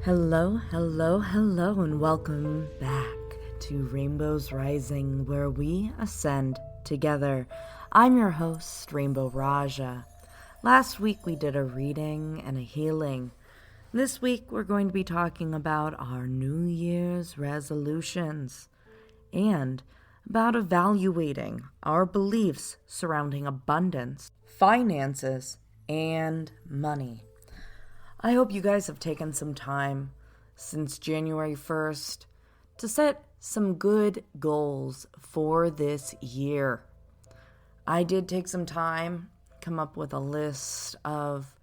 Hello, hello, hello, and welcome back to Rainbows Rising, where we ascend together. I'm your host, Rainbow Raaja. Last week we did a reading and a healing. This week we're going to be talking about our New Year's resolutions and about evaluating our beliefs surrounding abundance, finances, and money. I hope you guys have taken some time since January 1st to set some good goals for this year. I did take some time, come up with a list of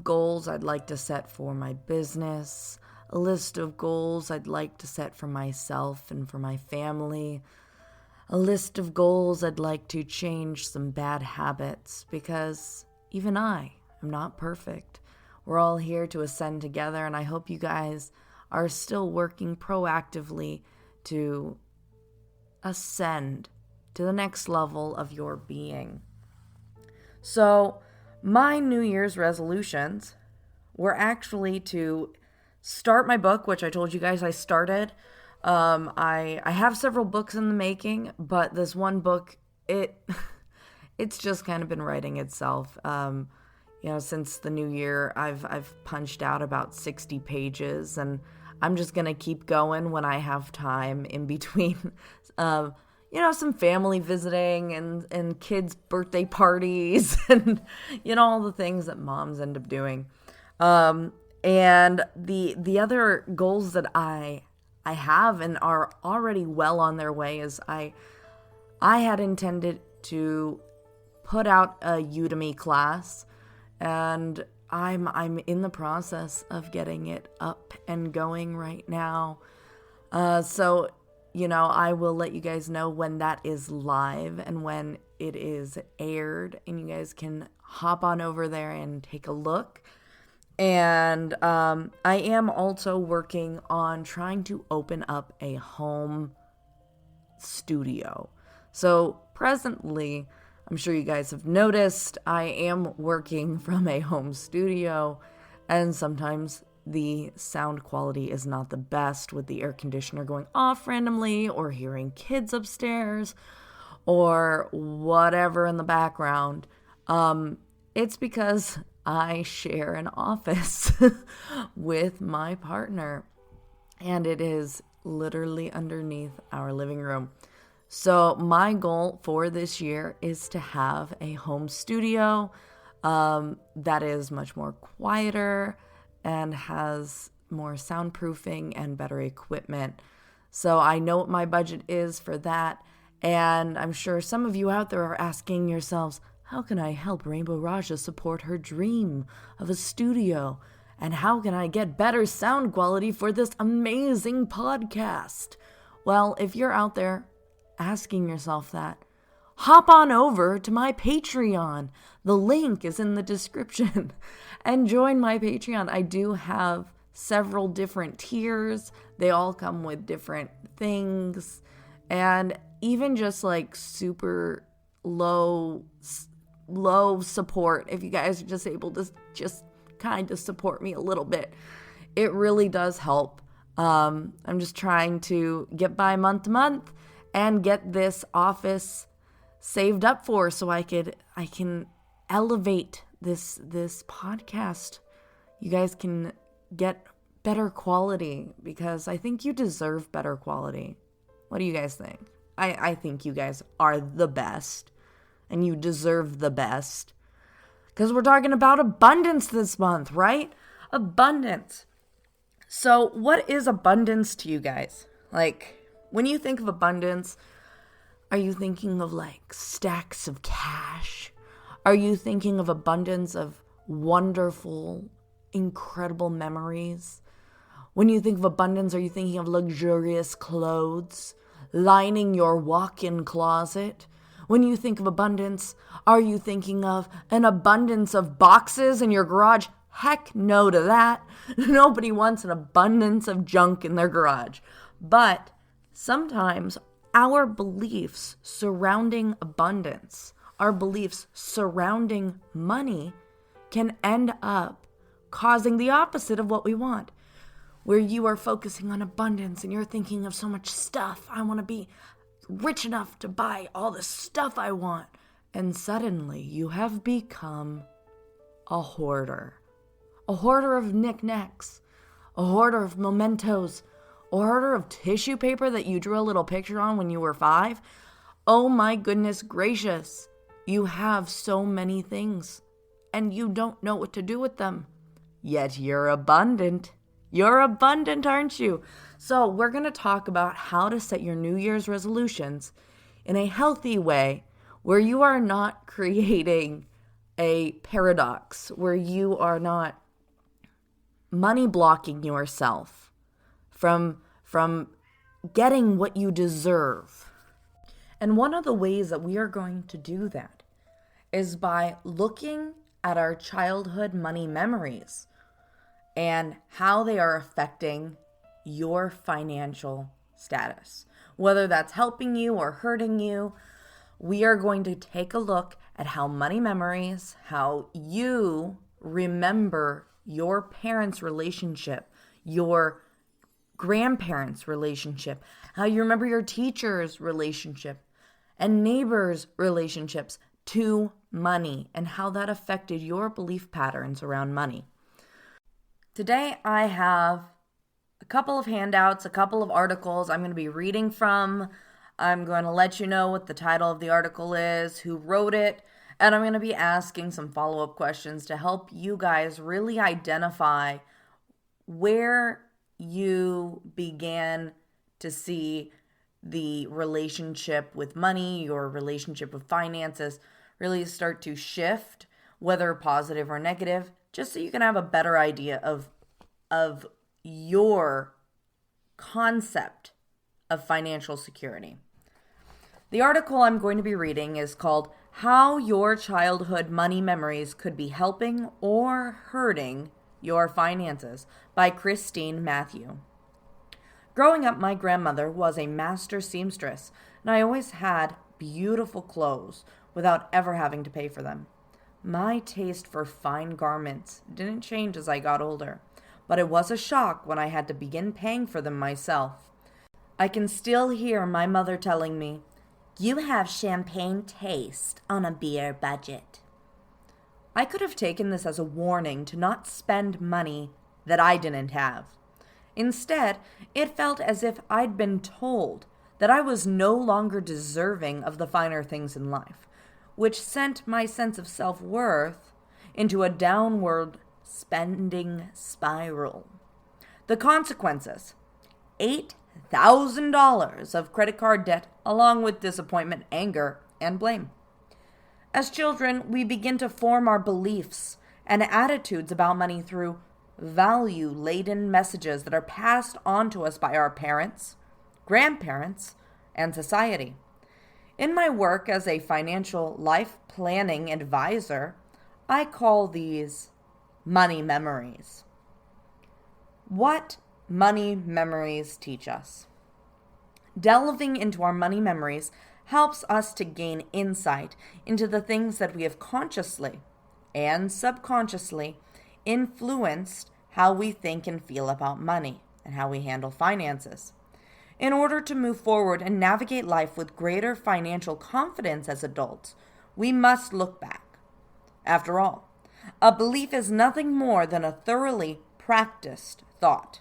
goals I'd like to set for my business, a list of goals I'd like to set for myself and for my family, a list of goals I'd like to change some bad habits, because even I am not perfect. We're all here to ascend together, and I hope you guys are still working proactively to ascend to the next level of your being. So, my New Year's resolutions were actually to start my book, which I told you guys I started. I have several books in the making, but this one book, it's just kind of been writing itself. Since the new year, I've punched out about 60 pages, and I'm just going to keep going when I have time in between, some family visiting and kids' birthday parties and, all the things that moms end up doing. And the other goals that I have and are already well on their way is I had intended to put out a Udemy class, and I'm in the process of getting it up and going right now. So I will let you guys know when that is live and when it is aired, and you guys can hop on over there and take a look. And I am also working on trying to open up a home studio. So presently, I'm sure you guys have noticed, I am working from a home studio, and sometimes the sound quality is not the best with the air conditioner going off randomly, or hearing kids upstairs, or whatever in the background. It's because I share an office with my partner, and it is literally underneath our living room. So my goal for this year is to have a home studio that is much more quieter and has more soundproofing and better equipment. So I know what my budget is for that. And I'm sure some of you out there are asking yourselves, how can I help Rainbow Raaja support her dream of a studio? And how can I get better sound quality for this amazing podcast? Well, if you're out there asking yourself that, hop on over to my Patreon. The link is in the description and join my Patreon. I do have several different tiers. They all come with different things, and even just like super low support, if you guys are just able to just kind of support me a little bit, it really does help. I'm just trying to get by month to month and get this office saved up for, so I can elevate this podcast. You guys can get better quality, because I think you deserve better quality. What do you guys think? I think you guys are the best, and you deserve the best, because we're talking about abundance this month, right? Abundance. So what is abundance to you guys? Like, when you think of abundance, are you thinking of like stacks of cash? Are you thinking of abundance of wonderful, incredible memories? When you think of abundance, are you thinking of luxurious clothes lining your walk-in closet? When you think of abundance, are you thinking of an abundance of boxes in your garage? Heck no to that. Nobody wants an abundance of junk in their garage. But sometimes our beliefs surrounding abundance, our beliefs surrounding money, can end up causing the opposite of what we want. where you are focusing on abundance and you're thinking of so much stuff. I want to be rich enough to buy all the stuff I want. And suddenly you have become a hoarder of knickknacks, a hoarder of mementos, a hoarder of tissue paper that you drew a little picture on when you were 5. Oh my goodness gracious. You have so many things and you don't know what to do with them. Yet you're abundant. You're abundant, aren't you? So we're going to talk about how to set your New Year's resolutions in a healthy way where you are not creating a paradox, where you are not money blocking yourself from getting what you deserve. And one of the ways that we are going to do that is by looking at our childhood money memories and how they are affecting your financial status. Whether that's helping you or hurting you, we are going to take a look at how money memories, how you remember your parents' relationship, your grandparents' relationship, how you remember your teacher's relationship and neighbors' relationships to money, and how that affected your belief patterns around money. Today I have a couple of handouts, a couple of articles I'm going to be reading from. I'm going to let you know what the title of the article is, who wrote it, and I'm going to be asking some follow-up questions to help you guys really identify where you began to see the relationship with money, your relationship with finances, really start to shift, whether positive or negative, just so you can have a better idea of your concept of financial security. The article I'm going to be reading is called How Your Childhood Money Memories Could Be Helping or Hurting Your Finances by Christine Matthew. Growing up, my grandmother was a master seamstress, and I always had beautiful clothes without ever having to pay for them. My taste for fine garments didn't change as I got older, but it was a shock when I had to begin paying for them myself. I can still hear my mother telling me, "You have champagne taste on a beer budget." I could have taken this as a warning to not spend money that I didn't have. Instead, it felt as if I'd been told that I was no longer deserving of the finer things in life, which sent my sense of self-worth into a downward spending spiral. The consequences: $8,000 of credit card debt, along with disappointment, anger, and blame. As children, we begin to form our beliefs and attitudes about money through value-laden messages that are passed on to us by our parents, grandparents, and society. In my work as a financial life planning advisor, I call these money memories. What money memories teach us? Delving into our money memories helps us to gain insight into the things that we have consciously and subconsciously influenced how we think and feel about money and how we handle finances. In order to move forward and navigate life with greater financial confidence as adults, we must look back. After all, a belief is nothing more than a thoroughly practiced thought.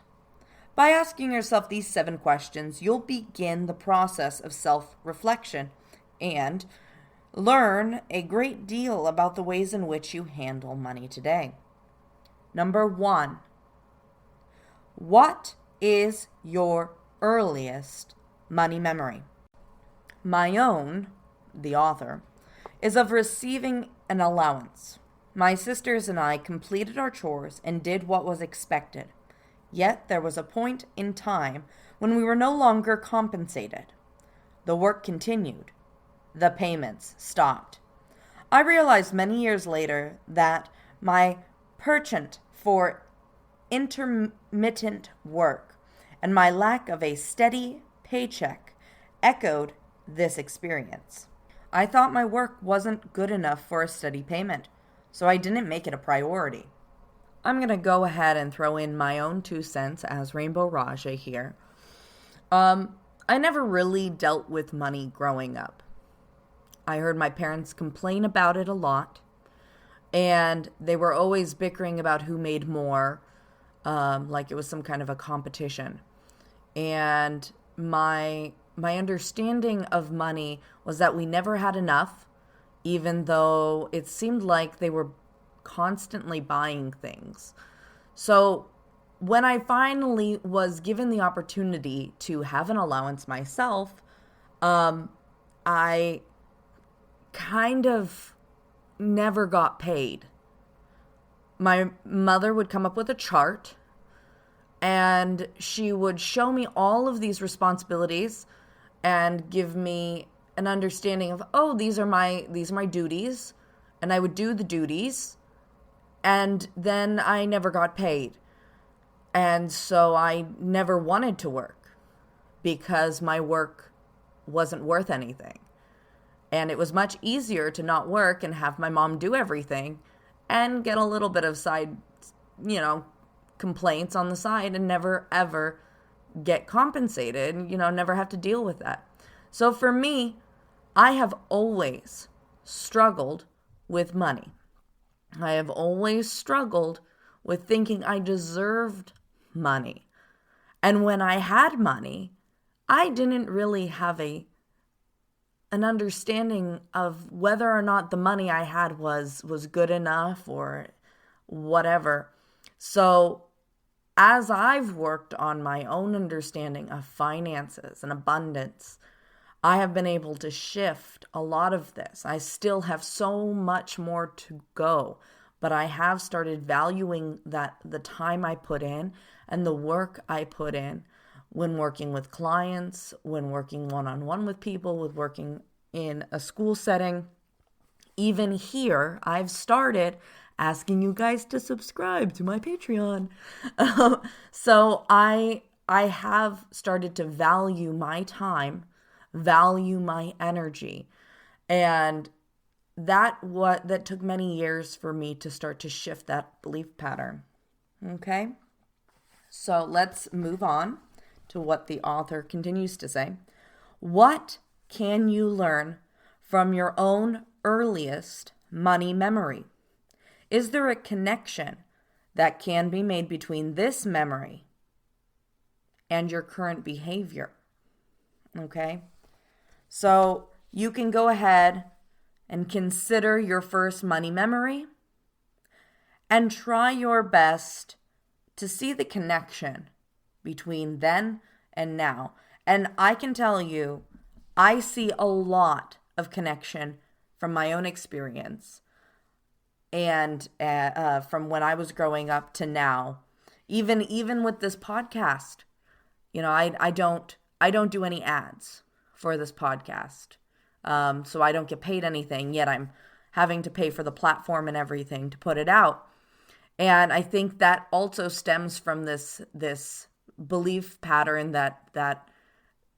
By asking yourself these 7 questions, you'll begin the process of self-reflection and learn a great deal about the ways in which you handle money today. Number 1, what is your earliest money memory? My own, the author, is of receiving an allowance. My sisters and I completed our chores and did what was expected. Yet there was a point in time when we were no longer compensated. The work continued. The payments stopped. I realized many years later that my penchant for intermittent work and my lack of a steady paycheck echoed this experience. I thought my work wasn't good enough for a steady payment, so I didn't make it a priority. I'm going to go ahead and throw in my own 2 cents as Rainbow Raaja here. I never really dealt with money growing up. I heard my parents complain about it a lot, and they were always bickering about who made more, like it was some kind of a competition. And my understanding of money was that we never had enough, even though it seemed like they were constantly buying things. So when I finally was given the opportunity to have an allowance myself, I kind of never got paid. My mother would come up with a chart and she would show me all of these responsibilities and give me an understanding of, oh, these are my duties, and I would do the duties, and then I never got paid. And so I never wanted to work because my work wasn't worth anything. And it was much easier to not work and have my mom do everything and get a little bit of side, complaints on the side and never ever get compensated, never have to deal with that. So for me, I have always struggled with money. I have always struggled with thinking I deserved money. And when I had money, I didn't really have an understanding of whether or not the money I had was good enough or whatever. So as I've worked on my own understanding of finances and abundance, I have been able to shift a lot of this. I still have so much more to go, but I have started valuing the time I put in and the work I put in when working with clients, when working one-on-one with people, with working in a school setting. Even here, I've started asking you guys to subscribe to my Patreon. So I have started to value my time, value my energy. And that took many years for me to start to shift that belief pattern. Okay? So let's move on to what the author continues to say. What can you learn from your own earliest money memory? Is there a connection that can be made between this memory and your current behavior? Okay? So you can go ahead and consider your first money memory and try your best to see the connection between then and now. And I can tell you, I see a lot of connection from my own experience and from when I was growing up to now. Even with this podcast, I don't do any ads for this podcast. So I don't get paid anything, yet I'm having to pay for the platform and everything to put it out. And I think that also stems from this belief pattern that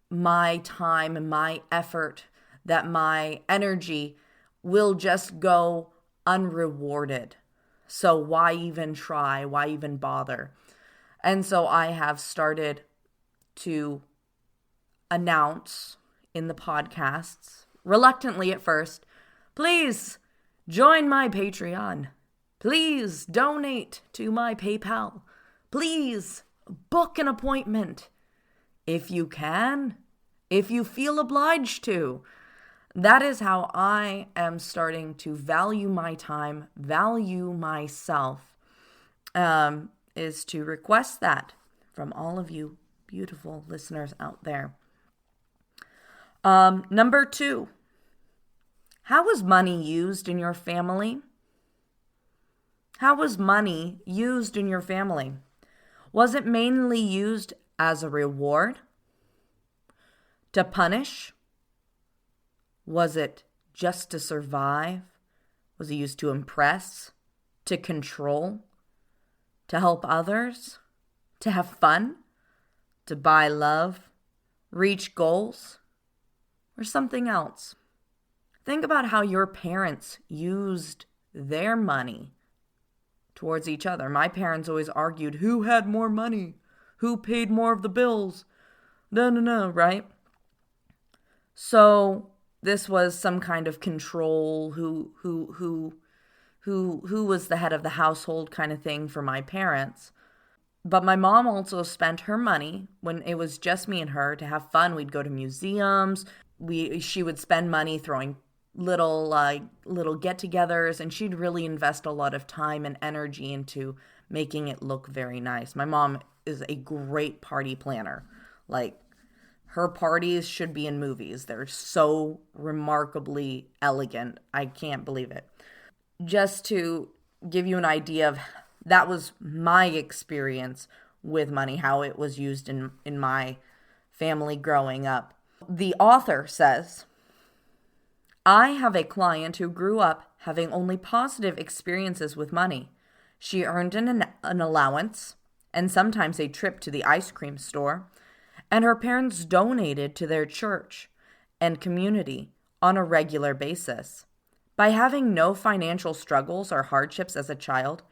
my time and my effort, that my energy will just go unrewarded. So why even try? Why even bother? And so I have started to announce in the podcasts, reluctantly at first, please join my Patreon. Please donate to my PayPal. Please book an appointment. If you can, if you feel obliged to. That is how I am starting to value my time, value myself, is to request that from all of you beautiful listeners out there. Number 2, how was money used in your family? How was money used in your family? Was it mainly used as a reward? To punish? Was it just to survive? Was it used to impress? To control? To help others? To have fun? To buy love? Reach goals? Or something else? Think about how your parents used their money towards each other. My parents always argued who had more money, who paid more of the bills. No, right? So this was some kind of control, who was the head of the household kind of thing for my parents. But my mom also spent her money when it was just me and her to have fun. We'd go to museums. She would spend money throwing little get-togethers, and she'd really invest a lot of time and energy into making it look very nice. My mom is a great party planner. Like, her parties should be in movies. They're so remarkably elegant. I can't believe it. Just to give you an idea of that was my experience with money, how it was used in my family growing up. The author says, I have a client who grew up having only positive experiences with money. She earned an allowance and sometimes a trip to the ice cream store, and her parents donated to their church and community on a regular basis. By having no financial struggles or hardships as a child,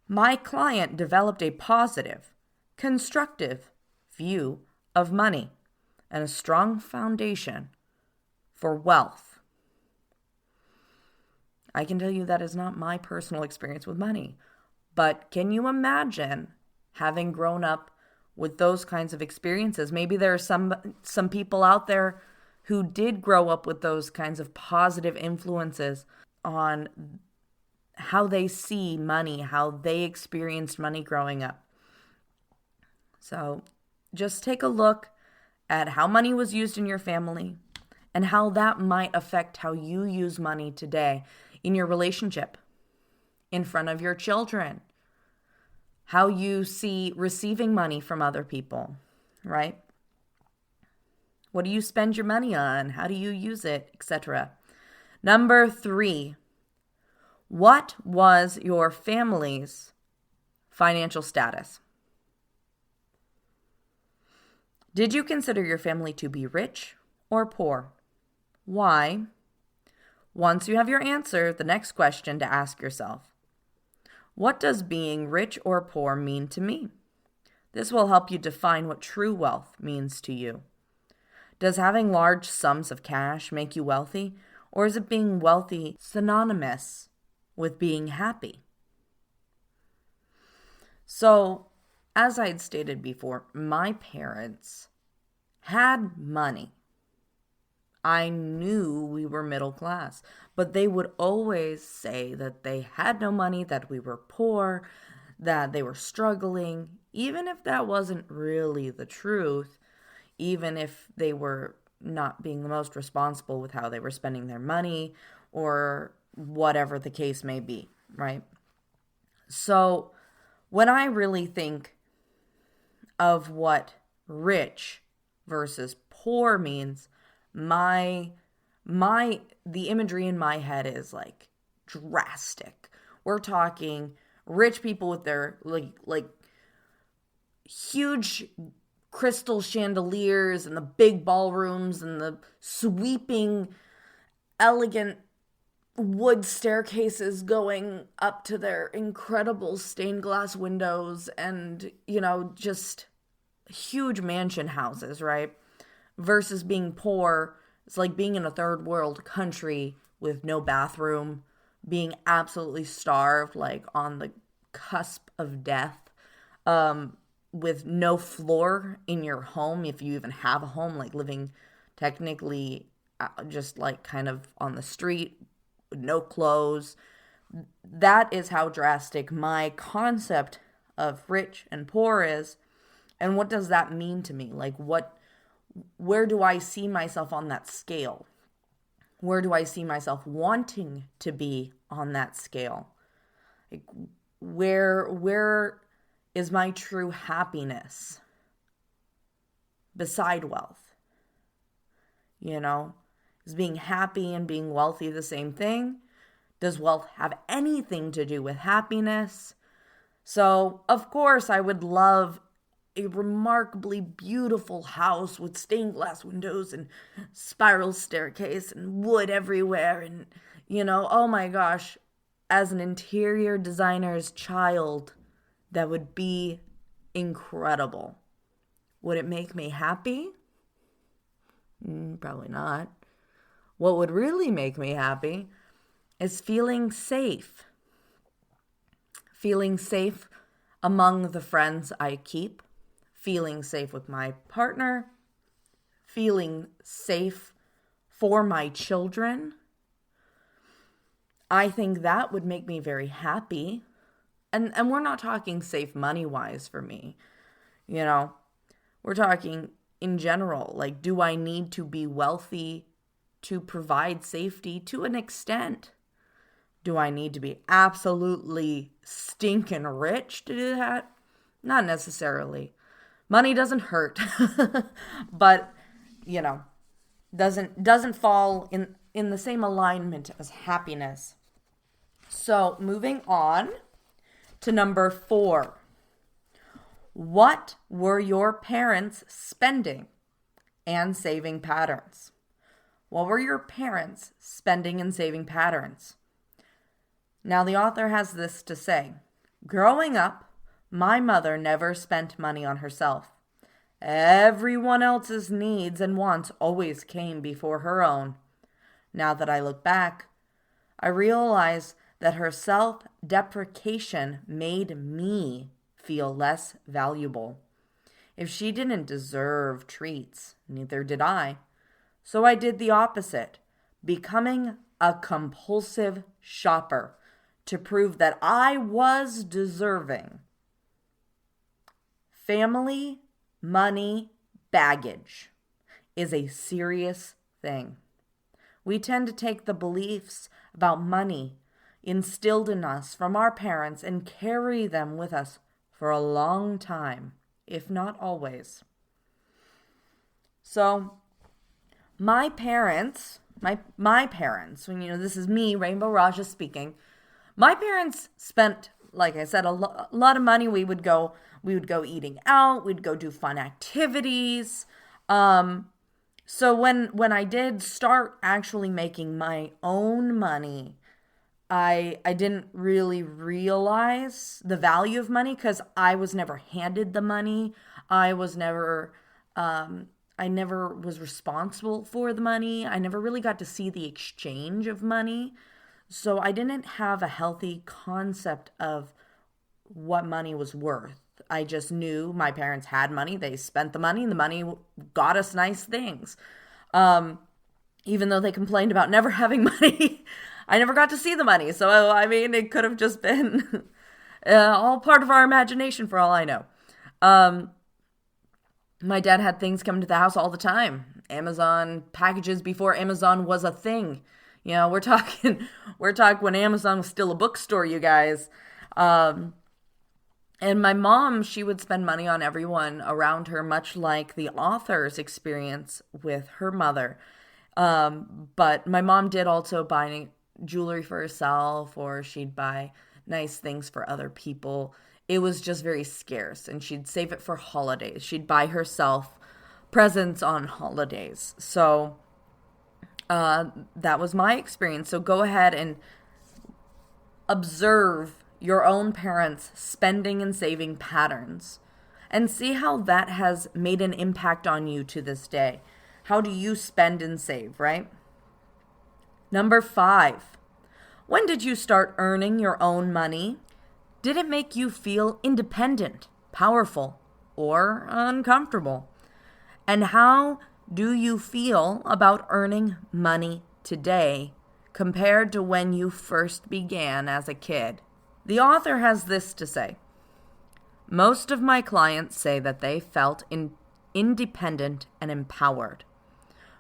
my client developed a positive, constructive view of money and a strong foundation for wealth. I can tell you that is not my personal experience with money, but can you imagine having grown up with those kinds of experiences? Maybe there are some people out there who did grow up with those kinds of positive influences on how they see money, how they experienced money growing up. So just take a look at how money was used in your family and how that might affect how you use money today in your relationship, in front of your children, how you see receiving money from other people, right? What do you spend your money on? How do you use it, etc.? Number 3, what was your family's financial status? Did you consider your family to be rich or poor? Why? Once you have your answer, the next question to ask yourself: what does being rich or poor mean to me? This will help you define what true wealth means to you. Does having large sums of cash make you wealthy, or is it being wealthy synonymous with being happy? So, as I had stated before, my parents had money. I knew we were middle class, but they would always say that they had no money, that we were poor, that they were struggling, even if that wasn't really the truth, even if they were not being the most responsible with how they were spending their money or whatever the case may be, right? So when I really think of what rich versus poor means, the imagery in my head is like drastic. We're talking rich people with their like huge crystal chandeliers and the big ballrooms and the sweeping, elegant wood staircases going up to their incredible stained glass windows and, just huge mansion houses, right? Versus being poor, it's like being in a third world country with no bathroom, being absolutely starved, like on the cusp of death, with no floor in your home, if you even have a home, like living technically just like kind of on the street with no clothes. That is how drastic my concept of rich and poor is. And what does that mean to me? Like, where do I see myself on that scale? Where do I see myself wanting to be on that scale? Like, where is my true happiness beside wealth? Is being happy and being wealthy the same thing? Does wealth have anything to do with happiness? So, of course, I would love a remarkably beautiful house with stained glass windows and spiral staircase and wood everywhere and, oh my gosh, as an interior designer's child, that would be incredible. Would it make me happy? Probably not. What would really make me happy is feeling safe. Feeling safe among the friends I keep. Feeling safe with my partner. Feeling safe for my children. I think that would make me very happy. And we're not talking safe money-wise for me. You know, we're talking in general. Like, do I need to be wealthy to provide safety? To an extent. Do I need to be absolutely stinking rich to do that? Not necessarily. Money doesn't hurt. But, you know, doesn't fall in the same alignment as happiness. So, moving on to number 4. What were your parents' spending and saving patterns? What were your parents' spending and saving patterns? Now, the author has this to say. Growing up, my mother never spent money on herself. Everyone else's needs and wants always came before her own. Now that I look back, I realize that her self-deprecation made me feel less valuable. If she didn't deserve treats, neither did I. So I did the opposite, becoming a compulsive shopper to prove that I was deserving. Family, money, baggage is a serious thing. We tend to take the beliefs about money instilled in us from our parents and carry them with us for a long time, if not always. So, my parents, when this is me, Rainbow Raaja speaking, my parents spent, like I said, a lot of money. We would go eating out, we'd go do fun activities. So when I did start actually making my own money, I didn't really realize the value of money because I was never handed the money. I never was responsible for the money. I never really got to see the exchange of money. So I didn't have a healthy concept of what money was worth. I just knew my parents had money. They spent the money, and the money got us nice things. Even though they complained about never having money, I never got to see the money. So, I mean, it could have just been all part of our imagination for all I know. My dad had things come to the house all the time. Amazon packages before Amazon was a thing. You know, we're talking when Amazon was still a bookstore, you guys. And my mom, she would spend money on everyone around her, much like the author's experience with her mother. But my mom did also buy jewelry for herself, or she'd buy nice things for other people. It was just very scarce, and she'd save it for holidays. She'd buy herself presents on holidays. So that was my experience. So go ahead and observe your own parents' spending and saving patterns and see how that has made an impact on you to this day. How do you spend and save, right? Number 5, when did you start earning your own money? Did it make you feel independent, powerful, or uncomfortable? And how do you feel about earning money today compared to when you first began as a kid? The author has this to say. Most of my clients say that they felt independent and empowered.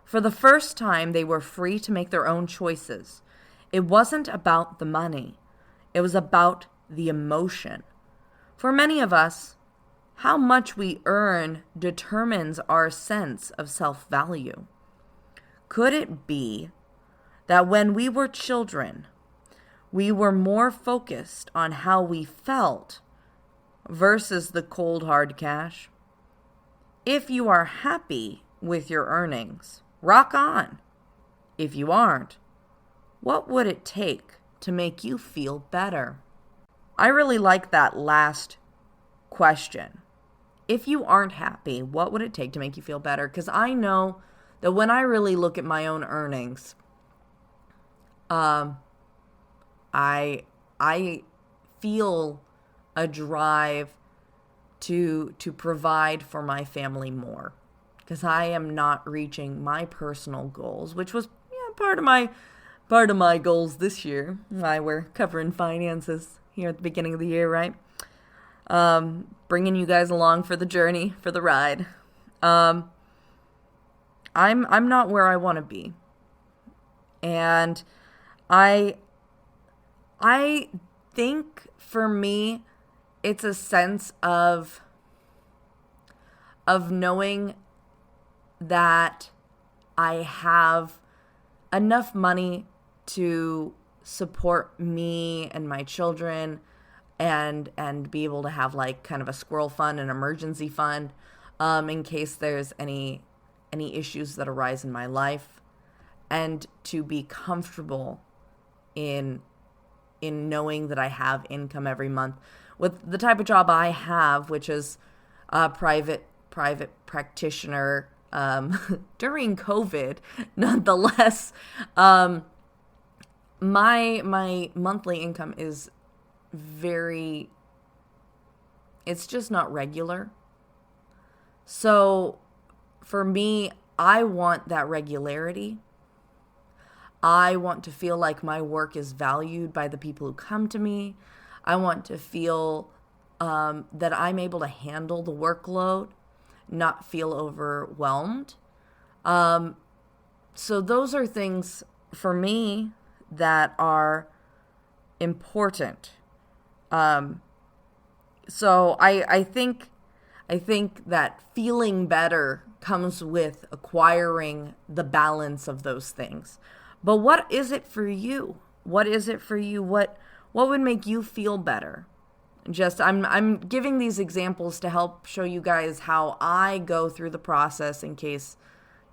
For the first time, they were free to make their own choices. It wasn't about the money. It was about the emotion. For many of us, how much we earn determines our sense of self-value. Could it be that when we were children, we were more focused on how we felt versus the cold hard cash? If you are happy with your earnings, rock on. If you aren't, what would it take to make you feel better? I really like that last question. If you aren't happy, what would it take to make you feel better? Because I know that when I really look at my own earnings, I feel a drive to provide for my family more, because I am not reaching my personal goals, which was part of my goals this year. Why we're covering finances here at the beginning of the year, right? Bringing you guys along for the journey, for the ride. I'm not where I want to be, and I think for me, it's a sense of knowing that I have enough money to support me and my children, and be able to have like kind of a squirrel fund, an emergency fund, in case there's any issues that arise in my life, and to be comfortable in knowing that I have income every month with the type of job I have, which is a private practitioner, during COVID, nonetheless. My monthly income is it's just not regular. So for me, I want that regularity. I want to feel like my work is valued by the people who come to me. I want to feel that I'm able to handle the workload, not feel overwhelmed. So those are things for me that are important. So I think that feeling better comes with acquiring the balance of those things. But what is it for you? What is it for you? What would make you feel better? Just I'm giving these examples to help show you guys how I go through the process, in case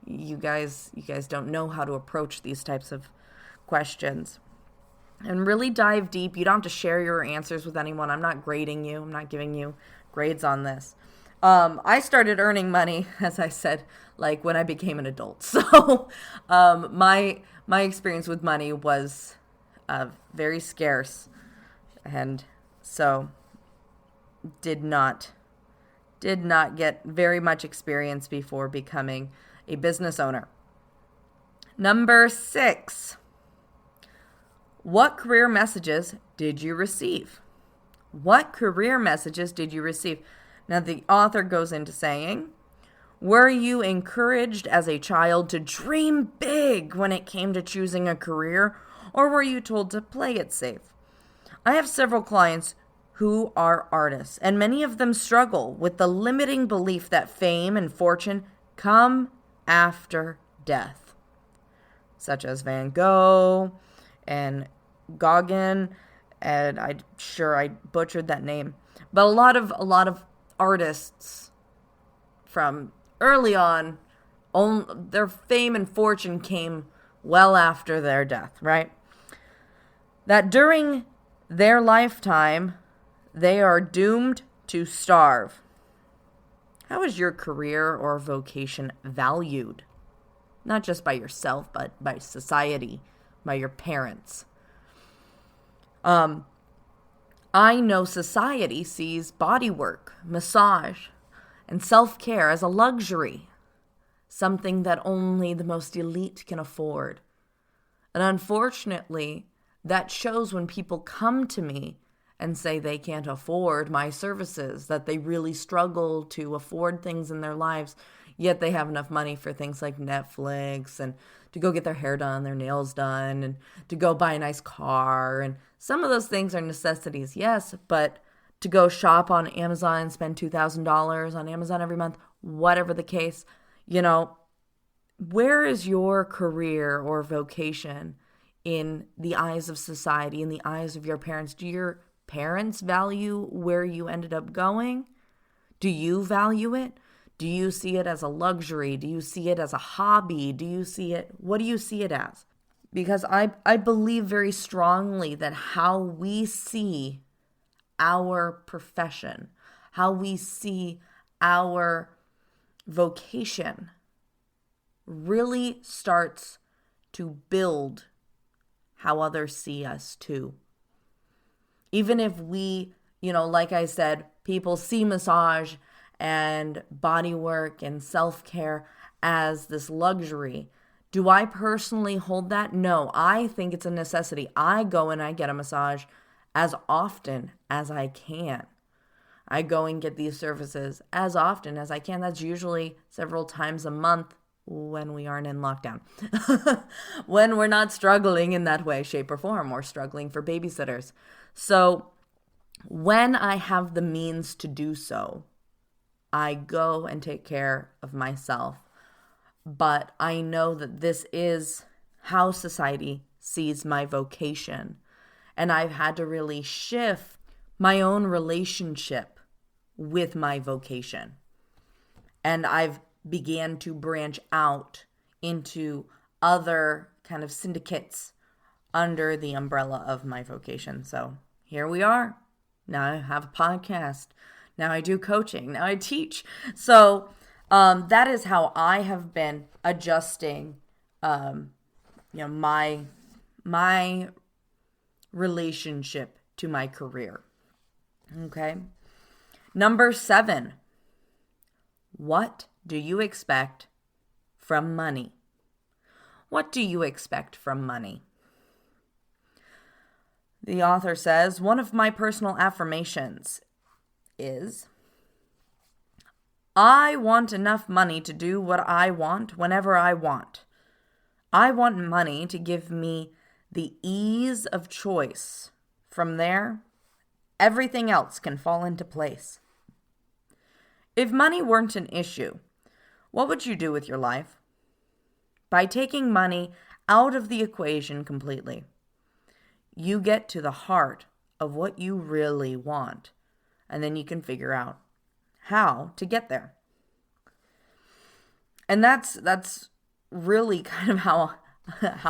you guys don't know how to approach these types of questions. And really dive deep. You don't have to share your answers with anyone. I'm not grading you. I'm not giving you grades on this. I started earning money, as I said, like when I became an adult. So my experience with money was very scarce, and so did not get very much experience before becoming a business owner. Number 6. What career messages did you receive? What career messages did you receive? Now, the author goes into saying, were you encouraged as a child to dream big when it came to choosing a career, or were you told to play it safe? I have several clients who are artists, and many of them struggle with the limiting belief that fame and fortune come after death, such as Van Gogh and Gauguin, and I'm sure I butchered that name, but a lot of artists from early on, their fame and fortune came well after their death, right? That during their lifetime, they are doomed to starve. How is your career or vocation valued? Not just by yourself, but by society, by your parents. I know society sees body work, massage, and self-care as a luxury, something that only the most elite can afford. And unfortunately, that shows when people come to me and say they can't afford my services, that they really struggle to afford things in their lives, yet they have enough money for things like Netflix and to go get their hair done, their nails done, and to go buy a nice car. And some of those things are necessities, yes, but to go shop on Amazon and spend $2,000 on Amazon every month, whatever the case, where is your career or vocation in the eyes of society, in the eyes of your parents? Do your parents value where you ended up going? Do you value it? Do you see it as a luxury? Do you see it as a hobby? What do you see it as? because I believe very strongly that how we see our profession, how we see our vocation really starts to build how others see us too. Even if we, like I said, people see massage and body work and self-care as this luxury. Do I personally hold that? No, I think it's a necessity. I go and I get a massage as often as I can. I go and get these services as often as I can. That's usually several times a month when we aren't in lockdown. When we're not struggling in that way, shape, or form, or struggling for babysitters. So when I have the means to do so, I go and take care of myself. But I know that this is how society sees my vocation. And I've had to really shift my own relationship with my vocation. And I've began to branch out into other kind of syndicates under the umbrella of my vocation. So here we are. Now I have a podcast. Now I do coaching. Now I teach. So that is how I have been adjusting, my relationship to my career. Okay. Number 7. What do you expect from money? What do you expect from money? The author says, one of my personal affirmations is, I want enough money to do what I want whenever I want. I want money to give me the ease of choice. From there, everything else can fall into place. If money weren't an issue, what would you do with your life? By taking money out of the equation completely, you get to the heart of what you really want, and then you can figure out how to get there. And that's really kind of how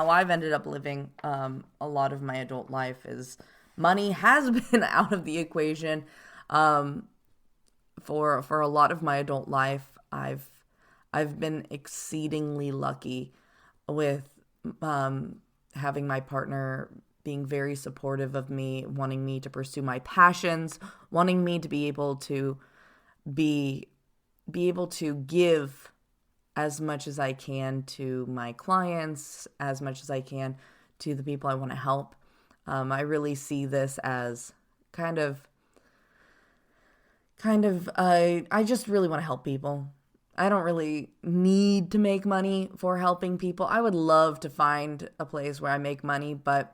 I've ended up living a lot of my adult life. Is money has been out of the equation for a lot of my adult life. I've been exceedingly lucky with having my partner being very supportive of me, wanting me to pursue my passions, wanting me to be able to give as much as I can to my clients, as much as I can to the people I want to help. I really see this as kind of, I just really want to help people. I don't really need to make money for helping people. I would love to find a place where I make money, but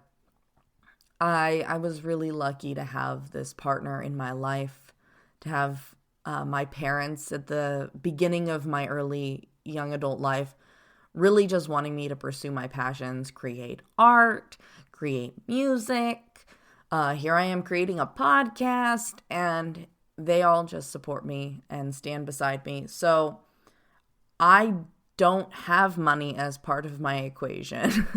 I was really lucky to have this partner in my life, to have my parents at the beginning of my early young adult life really just wanting me to pursue my passions, create art, create music. Here I am creating a podcast, and they all just support me and stand beside me. So I don't have money as part of my equation.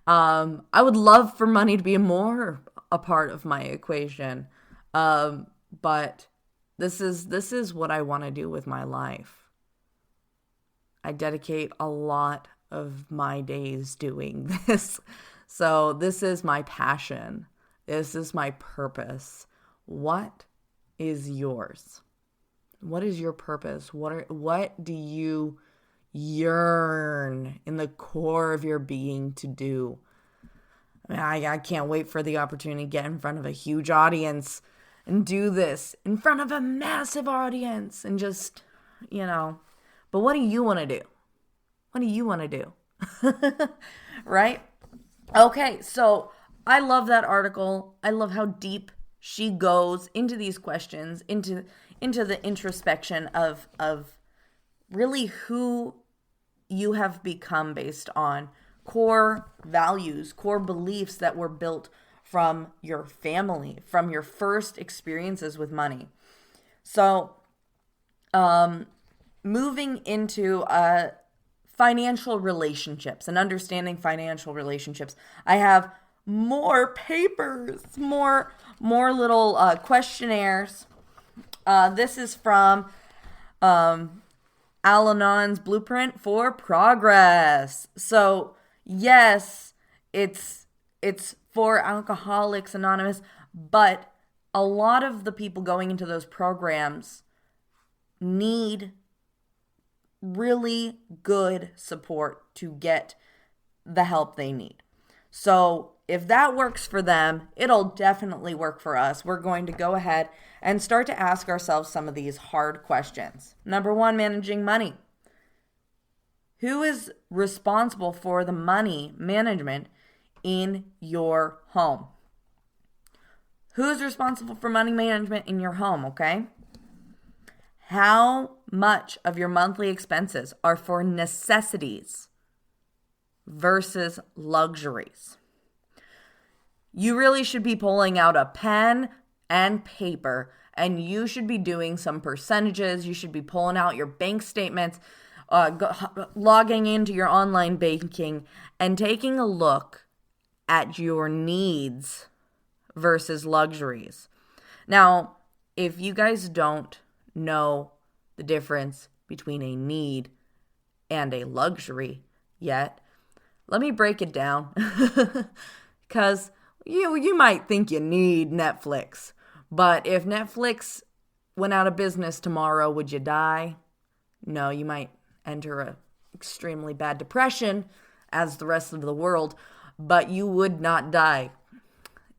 I would love for money to be more a part of my equation. But this is what I want to do with my life. I dedicate a lot of my days doing this. So this is my passion. This is my purpose. What is yours? What is your purpose? What do you yearn in the core of your being to do? I can't wait for the opportunity to get in front of a huge audience and do this in front of a massive audience and just, but what do you want to do? What do you want to do? Right? Okay, so I love that article. I love how deep she goes into these questions, into the introspection of really who you have become based on core values, core beliefs that were built from your family, from your first experiences with money. So, moving into financial relationships and understanding financial relationships. I have more papers, more little questionnaires. This is from Al-Anon's Blueprint for Progress. So yes, it's for Alcoholics Anonymous, but a lot of the people going into those programs need really good support to get the help they need. So if that works for them, it'll definitely work for us. We're going to go ahead and start to ask ourselves some of these hard questions. Number one, managing money. Who is responsible for the money management in your home? Who's responsible for money management in your home, okay? How much of your monthly expenses are for necessities versus luxuries? You really should be pulling out a pen and paper, and you should be doing some percentages. You should be pulling out your bank statements, logging into your online banking, and taking a look at your needs versus luxuries. Now, if you guys don't know the difference between a need and a luxury yet, let me break it down. Because you might think you need Netflix, but if Netflix went out of business tomorrow, would you die? No, you might enter an extremely bad depression as the rest of the world, but you would not die.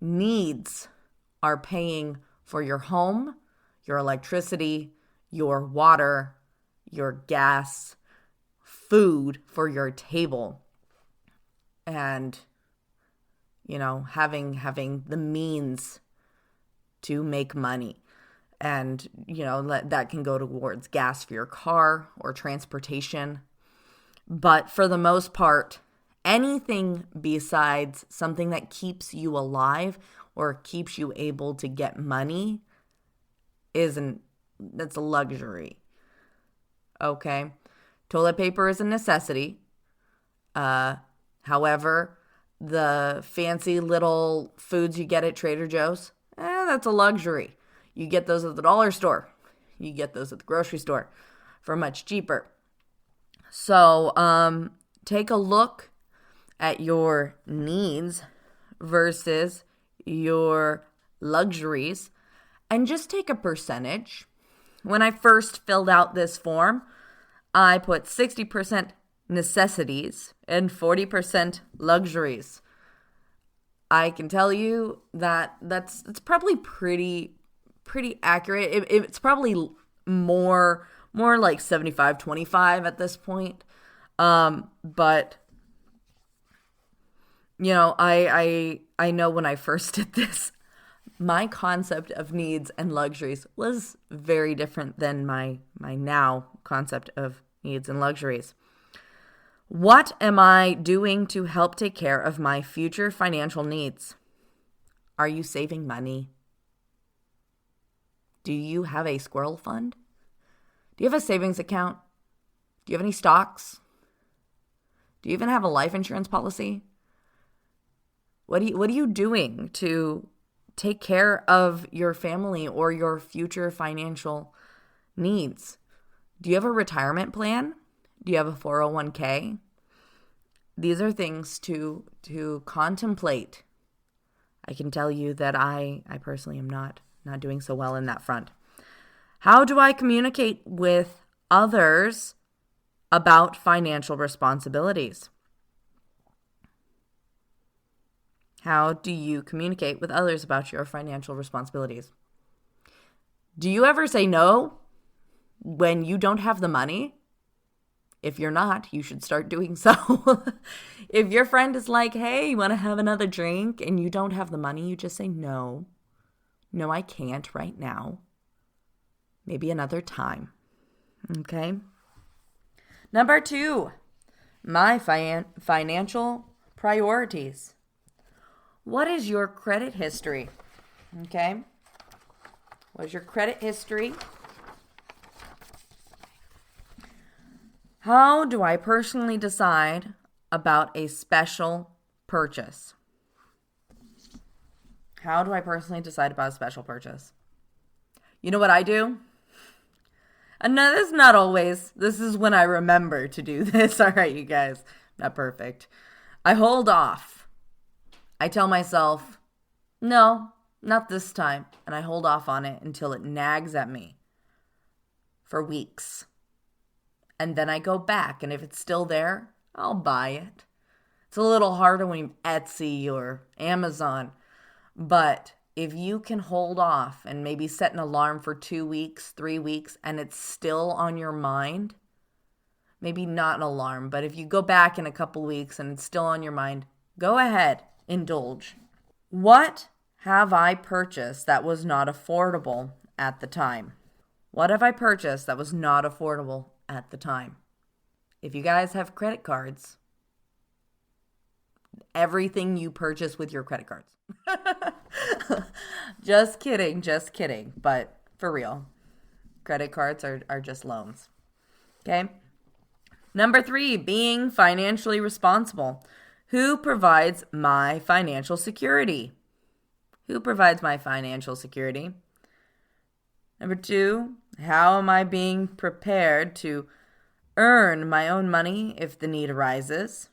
Needs are paying for your home, your electricity, your water, your gas, food for your table, and having the means to make money. And, that can go towards gas for your car or transportation. But for the most part, anything besides something that keeps you alive or keeps you able to get money that's a luxury. Okay? Toilet paper is a necessity. However, the fancy little foods you get at Trader Joe's, that's a luxury. You get those at the dollar store. You get those at the grocery store for much cheaper. So take a look at your needs versus your luxuries and just take a percentage. When I first filled out this form, I put 60% necessities and 40% luxuries. I can tell you that it's probably pretty accurate. It's probably more like 75-25 at this point. But I know when I first did this, my concept of needs and luxuries was very different than my now concept of needs and luxuries. What am I doing to help take care of my future financial needs? Are you saving money? Do you have a squirrel fund? Do you have a savings account? Do you have any stocks? Do you even have a life insurance policy? What are you doing to take care of your family or your future financial needs? Do you have a retirement plan? Do you have a 401k? These are things to contemplate. I can tell you that I personally am not doing so well in that front. How do I communicate with others about financial responsibilities? How do you communicate with others about your financial responsibilities? Do you ever say no when you don't have the money? If you're not, you should start doing so. If your friend is like, hey, you want to have another drink, and you don't have the money, you just say no. No, I can't right now. Maybe another time. Okay? Number 2, my financial priorities. What is your credit history? Okay? What is your credit history? How do I personally decide about a special purchase? How do I personally decide about a special purchase? You know what I do? And no, this is not always. This is when I remember to do this. All right, you guys. Not perfect. I hold off. I tell myself, no, not this time. And I hold off on it until it nags at me for weeks. And then I go back. And if it's still there, I'll buy it. It's a little harder when you Etsy or Amazon. But if you can hold off and maybe set an alarm for 2 weeks, 3 weeks, and it's still on your mind, maybe not an alarm, but if you go back in a couple weeks and it's still on your mind, go ahead, indulge. What have I purchased that was not affordable at the time? What have I purchased that was not affordable at the time? If you guys have credit cards, everything you purchase with your credit cards. Just kidding. But for real, credit cards are just loans. Okay. Number 3, being financially responsible. Who provides my financial security? Who provides my financial security? Number 2, how am I being prepared to earn my own money if the need arises?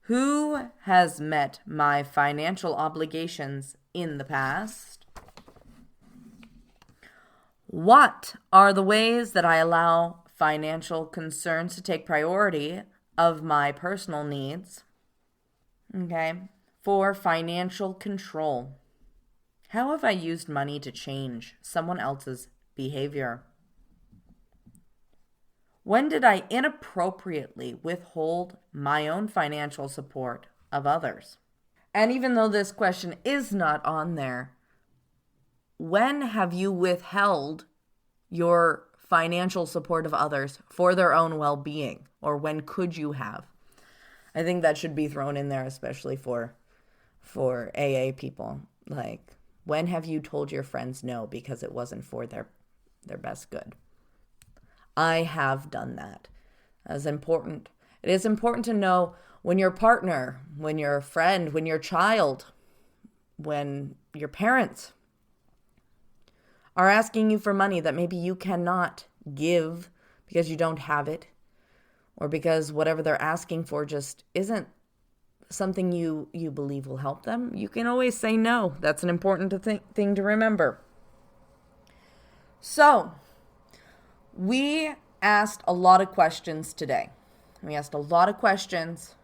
Who has met my financial obligations in the past? What are the ways that I allow financial concerns to take priority of my personal needs? Okay. For financial control. How have I used money to change someone else's behavior? When did I inappropriately withhold my own financial support of others? And even though this question is not on there, when have you withheld your financial support of others for their own well-being? Or when could you have? I think that should be thrown in there, especially for AA people. Like, when have you told your friends no because it wasn't for their best good? I have done that. That's important. It is important to know when your partner, when your friend, when your child, when your parents are asking you for money that maybe you cannot give because you don't have it, or because whatever they're asking for just isn't something you believe will help them, you can always say no. That's an important thing to remember. So, we asked a lot of questions today. We asked a lot of questions.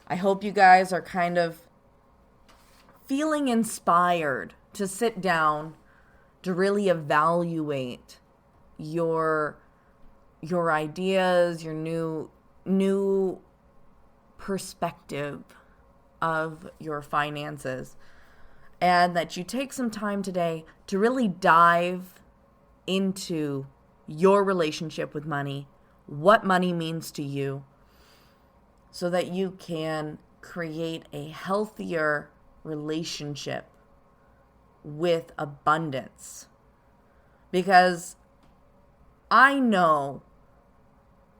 I hope you guys are kind of feeling inspired to sit down to really evaluate your ideas, your new perspective of your finances, and that you take some time today to really dive into your relationship with money, what money means to you, so that you can create a healthier relationship with abundance. Because I know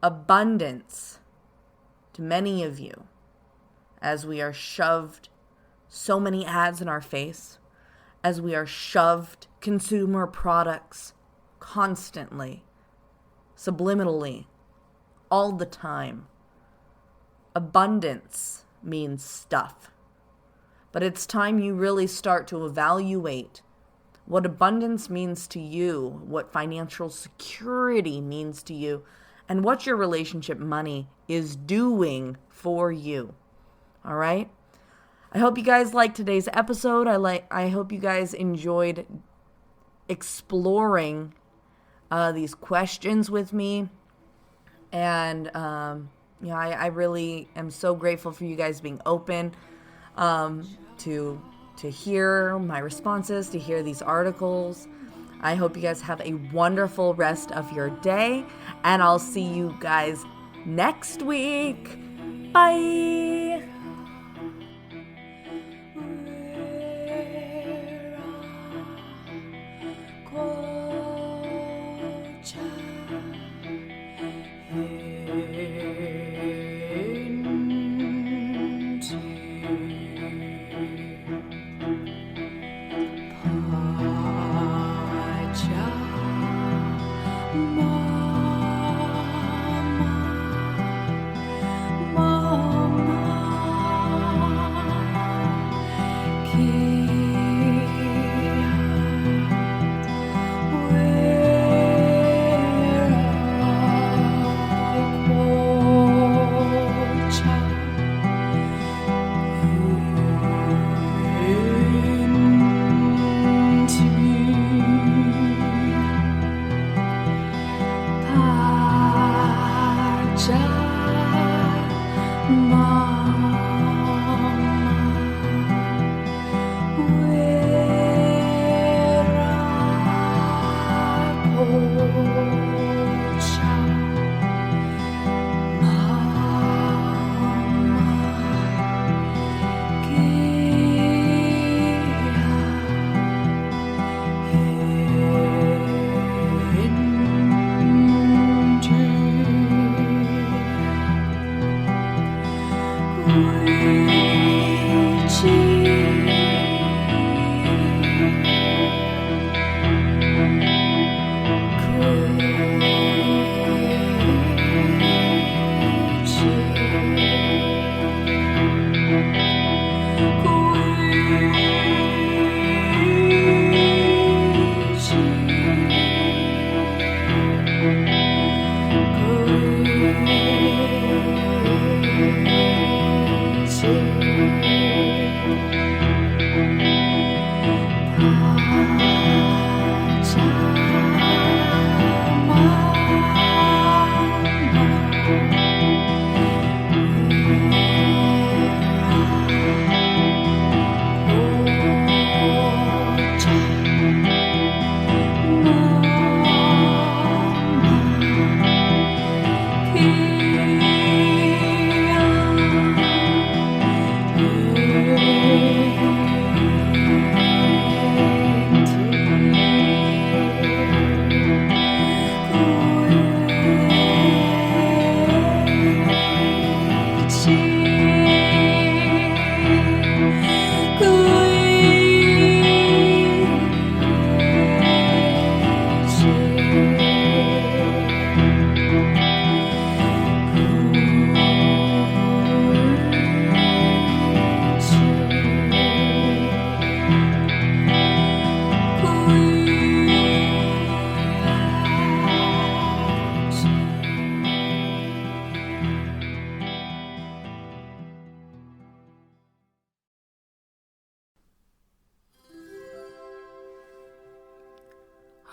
abundance to many of you, as we are shoved so many ads in our face, as we are shoved consumer products constantly, subliminally, all the time. Abundance means stuff. But it's time you really start to evaluate what abundance means to you, what financial security means to you, and what your relationship money is doing for you. All right? I hope you guys liked today's episode. I hope you guys enjoyed exploring these questions with me. And I really am so grateful for you guys being open to hear my responses, to hear these articles. I hope you guys have a wonderful rest of your day, and I'll see you guys next week. Bye. Child.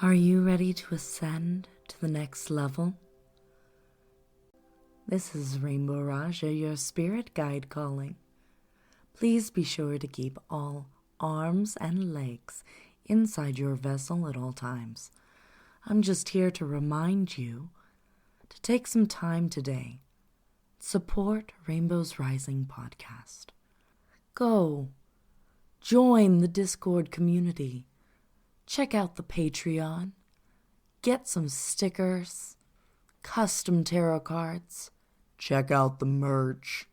Are you ready to ascend to the next level? This is Rainbow Raaja, your spirit guide calling. Please be sure to keep all arms and legs inside your vessel at all times. I'm just here to remind you to take some time today. Support Rainbow's Rising podcast. Go. Join the Discord community. Check out the Patreon. Get some stickers, custom tarot cards. Check out the merch.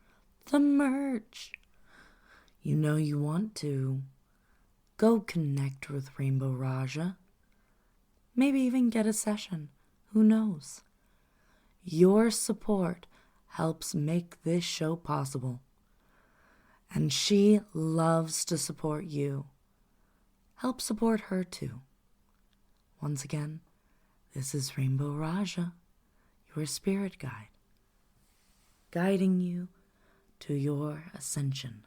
The merch. You know you want to. Go connect with Rainbow Raaja. Maybe even get a session. Who knows? Your support helps make this show possible. And she loves to support you. Help support her too. Once again, this is Rainbow Raaja, your spirit guide, guiding you to your ascension.